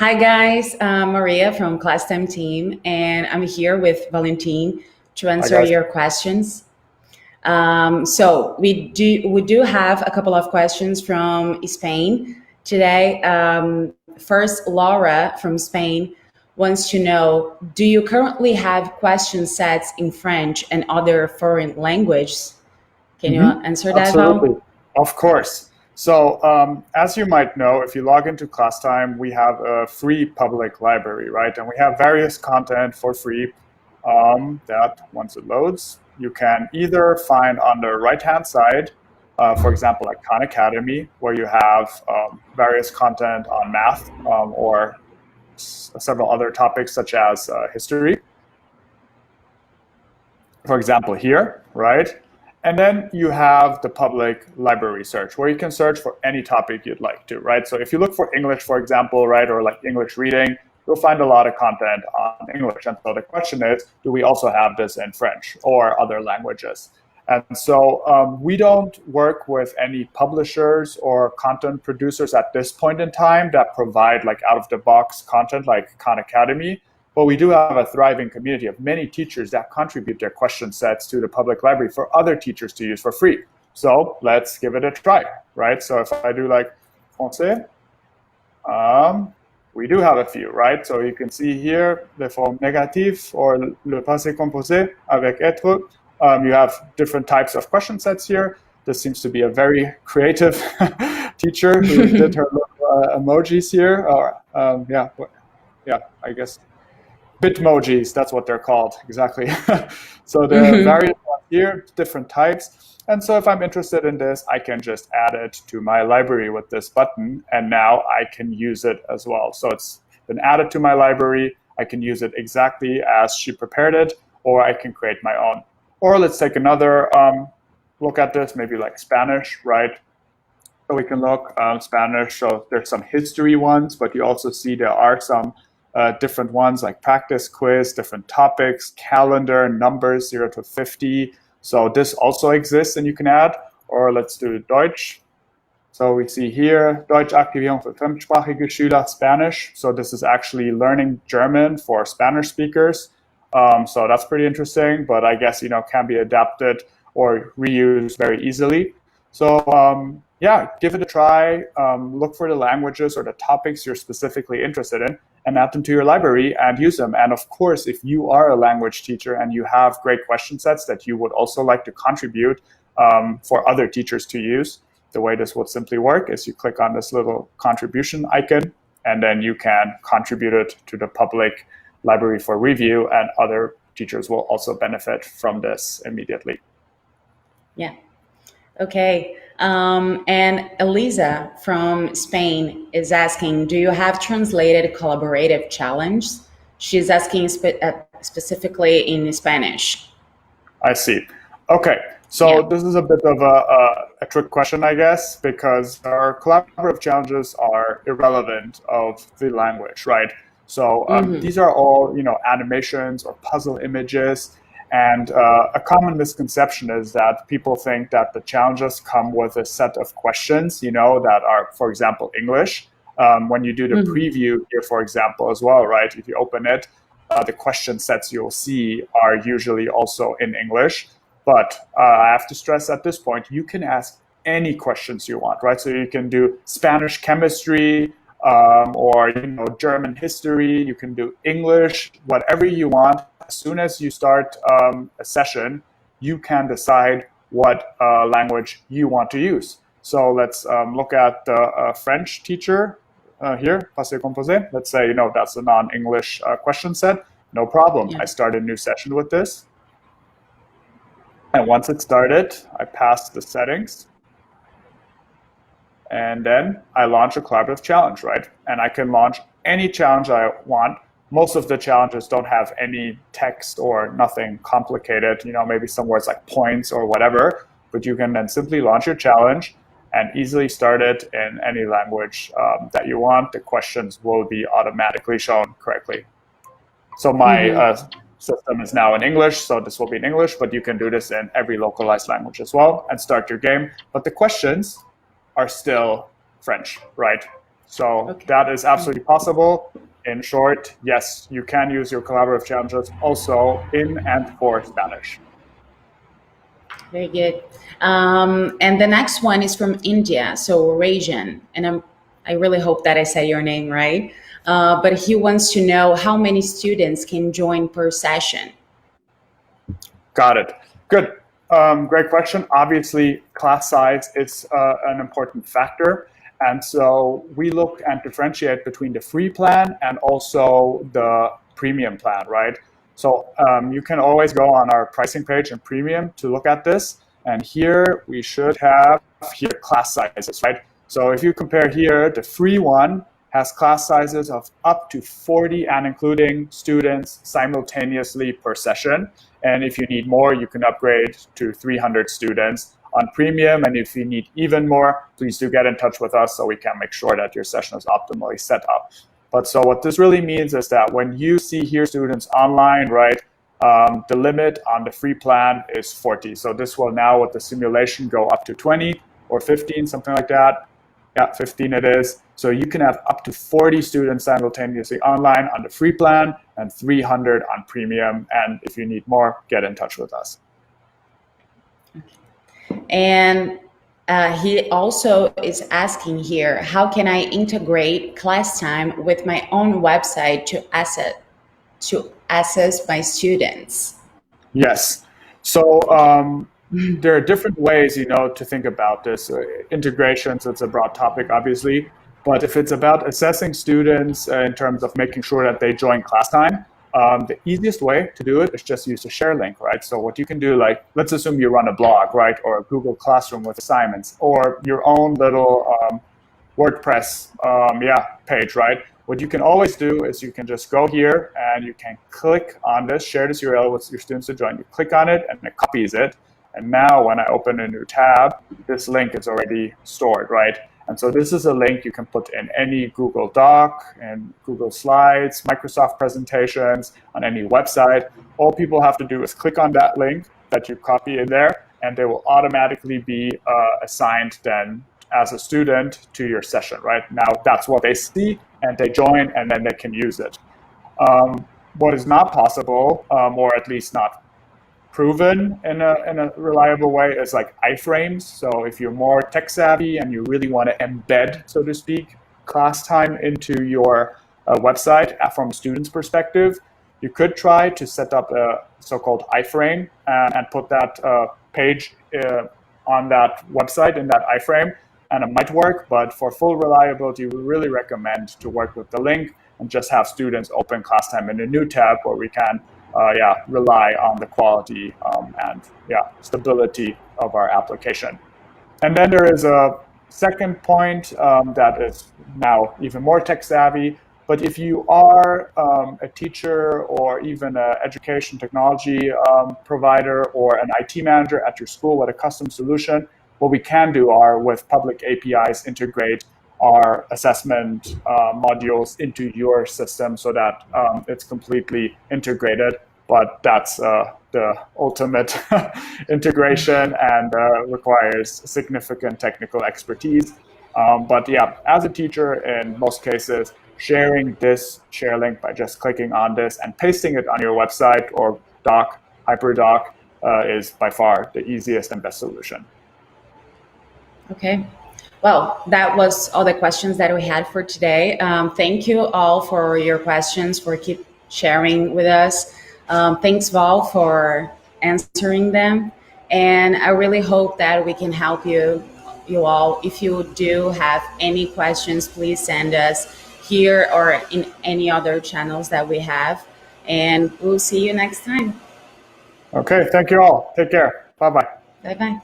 Hi guys, Maria from Classtime team, and I'm here with Valentin to Hi answer guys. your questions. So we do have a couple of questions from Spain today. First, Laura from Spain wants to know: do you currently have question sets in French and other foreign languages? Can you hmm answer that, Absolutely. Val? Of course. So as you might know, if you log into Classtime, we have a free public library, right? And we have various content for free that once it loads, you can either find on the right-hand side, for example, like Khan Academy, where you have various content on math or several other topics such as history. For example, here, right? And then you have the public library search where you can search for any topic you'd like to, right? So if you look for English, for example, right, or like English reading, you'll find a lot of content on English. And so the question is, do we also have this in French or other languages? And so we don't work with any publishers or content producers at this point in time that provide like out of the box content like Khan Academy. But we do have a thriving community of many teachers that contribute their question sets to the public library for other teachers to use for free. So let's give it a try, right? So if I do like français, we do have a few, right? So you can see here the form négatif or le passé composé avec être. You have different types of question sets here. This seems to be a very creative teacher who did her little emojis here. Or yeah, I guess Bitmojis, that's what they're called, exactly. So there are various ones here, different types. And so if I'm interested in this, I can just add it to my library with this button, and now I can use it as well. So it's been added to my library. I can use it exactly as she prepared it, or I can create my own. Or let's take another look at this, maybe like Spanish, right? So we can look Spanish. So there's some history ones, but you also see there are some different ones like practice quiz, different topics, calendar, numbers 0 to 50. So this also exists and you can add. Or let's do Deutsch. So we see here, Deutsch-Aktivierung für fremdsprachige Schüler, Spanish. So this is actually learning German for Spanish speakers. So that's pretty interesting, but I guess, can be adapted or reused very easily. So yeah, give it a try. Look for the languages or the topics you're specifically interested in and add them to your library and use them. And of course, if you are a language teacher and you have great question sets that you would also like to contribute for other teachers to use, the way this would simply work is you click on this little contribution icon, and then you can contribute it to the public library for review, and other teachers will also benefit from this immediately. Yeah. Okay. And Elisa from Spain is asking, do you have translated collaborative challenge? She's asking specifically in Spanish. I see. Okay, so Yeah. this is a bit of a trick question, I guess, because our collaborative challenges are irrelevant of the language, right? So these are all, animations or puzzle images. And a common misconception is that people think that the challenges come with a set of questions, that are, for example, English. When you do the preview here, for example, as well, right? If you open it, the question sets you'll see are usually also in English. But I have to stress at this point, you can ask any questions you want, right? So you can do Spanish chemistry or German history. You can do English, whatever you want. As soon as you start a session, you can decide what language you want to use. So let's look at the French teacher here, passé composé. Let's say, that's a non-English question set. No problem. Yeah. I start a new session with this. And once it started, I passed the settings. And then I launch a collaborative challenge, right? And I can launch any challenge I want. Most of the challenges don't have any text or nothing complicated, maybe some words like points or whatever, but you can then simply launch your challenge and easily start it in any language that you want. The questions will be automatically shown correctly. So my system is now in English, so this will be in English, but you can do this in every localized language as well and start your game. But the questions are still French, right? So that is absolutely possible. In short, yes, you can use your collaborative challenges also in and for Spanish. Very good. And the next one is from India, so Rajan, and I really hope that I say your name right. But he wants to know how many students can join per session. Got it. Good. Great question. Obviously, class size is an important factor. And so we look and differentiate between the free plan and also the premium plan, right? So you can always go on our pricing page in premium to look at this. And here we should have here class sizes, right? So if you compare here, the free one has class sizes of up to 40 and including students simultaneously per session. And if you need more, you can upgrade to 300 students on premium. And if you need even more, please do get in touch with us so we can make sure that your session is optimally set up. But so what this really means is that when you see here students online, right, the limit on the free plan is 40. So this will now with the simulation go up to 20 or 15, something like that. Yeah, 15 it is. So you can have up to 40 students simultaneously online on the free plan and 300 on premium. And if you need more, get in touch with us. And he also is asking here, how can I integrate Classtime with my own website to assess my students? Yes. So there are different ways, to think about this. Integrations, it's a broad topic, obviously. But if it's about assessing students in terms of making sure that they join Classtime, the easiest way to do it is just use a share link, right? So what you can do, like, let's assume you run a blog, right? Or a Google Classroom with assignments, or your own little WordPress page, right? What you can always do is you can just go here and you can click on this, share this URL with your students to join. You click on it and it copies it. And now when I open a new tab, this link is already stored, right? And so this is a link you can put in any Google Doc and Google Slides, Microsoft presentations, on any website. All people have to do is click on that link that you copy in there, and they will automatically be assigned then as a student to your session, right? Now that's what they see, and they join, and then they can use it. What is not possible, or at least not proven in a reliable way, is like iframes. So if you're more tech savvy and you really want to embed, so to speak, Classtime into your website from a student's perspective, you could try to set up a so-called iframe and put that page on that website in that iframe, and it might work. But for full reliability, we really recommend to work with the link and just have students open Classtime in a new tab where we can rely on the quality and stability of our application. And then there is a second point that is now even more tech savvy. But if you are a teacher or even an education technology provider or an IT manager at your school with a custom solution, what we can do are with public APIs integrate our assessment modules into your system so that it's completely integrated. But that's the ultimate integration and requires significant technical expertise. But yeah, as a teacher, in most cases, sharing this share link by just clicking on this and pasting it on your website or doc, HyperDoc, is by far the easiest and best solution. Okay. Well, that was all the questions that we had for today. Thank you all for your questions, for keep sharing with us. Thanks, Val, for answering them. And I really hope that we can help you all. If you do have any questions, please send us here or in any other channels that we have. And we'll see you next time. Okay, thank you all. Take care. Bye-bye. Bye-bye.